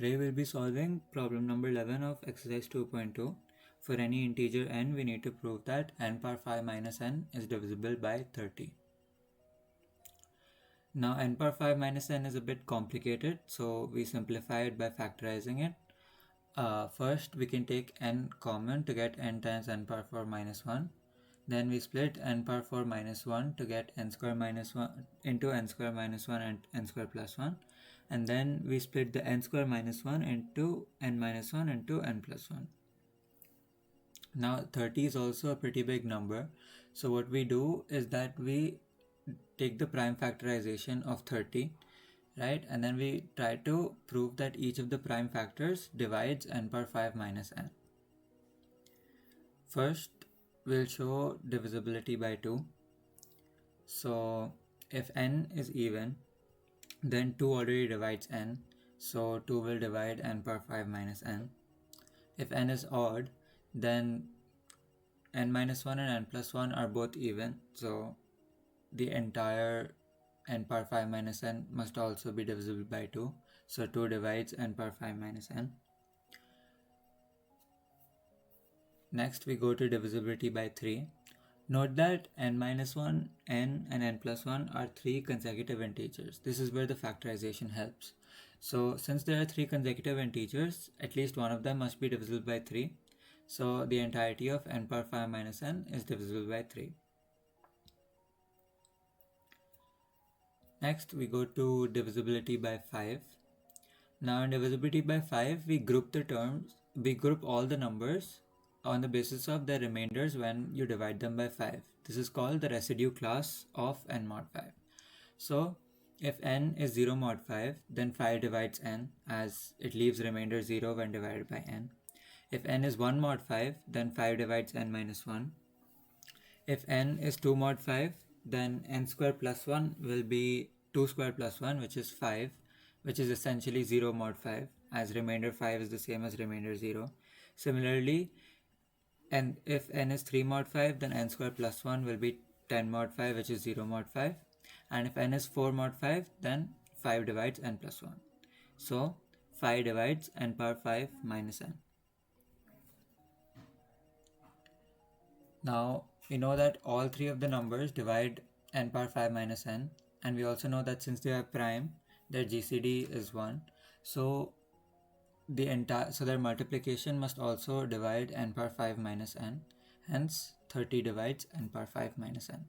Today we'll be solving problem number 11 of exercise 2.2. For any integer n, we need to prove that n power 5 minus n is divisible by 30. Now n power 5 minus n is a bit complicated, so we simplify it by factorizing it. First, we can take n common to get n times n power 4 minus 1. Then we split n power 4 minus 1 to get n square minus 1 into n square minus 1 and n square plus 1. And then we split the n square minus 1 into n minus 1 into n plus 1. Now 30 is also a pretty big number. So what we do is that we take the prime factorization of 30, right? And then we try to prove that each of the prime factors divides n power 5 minus n. First, we'll show divisibility by 2. So if n is even, then 2 already divides n, so 2 will divide n power 5 minus n. If n is odd, then n minus 1 and n plus 1 are both even, so the entire n power 5 minus n must also be divisible by 2, so 2 divides n power 5 minus n. Next, we go to divisibility by 3. Note that n minus 1, n and n plus 1 are 3 consecutive integers. This is where the factorization helps. So since there are 3 consecutive integers, at least one of them must be divisible by 3. So the entirety of n power 5 minus n is divisible by 3. Next, we go to divisibility by 5. Now in divisibility by 5, we group all the numbers on the basis of their remainders when you divide them by 5. This is called the residue class of n mod 5. So if n is 0 mod 5, then 5 divides n, as it leaves remainder 0 when divided by n. If n is 1 mod 5, then 5 divides n minus 1. If n is 2 mod 5, then n square plus 1 will be 2 square plus 1, which is 5, which is essentially 0 mod 5, as remainder 5 is the same as remainder 0. Similarly, and if n is 3 mod 5, then n square plus 1 will be 10 mod 5, which is 0 mod 5. And if n is 4 mod 5, then 5 divides n plus 1. So 5 divides n power 5 minus n. Now we know that all 3 of the numbers divide n power 5 minus n, and we also know that since they are prime, their GCD is 1. So their multiplication must also divide n power 5 minus n. Hence 30 divides n power 5 minus n.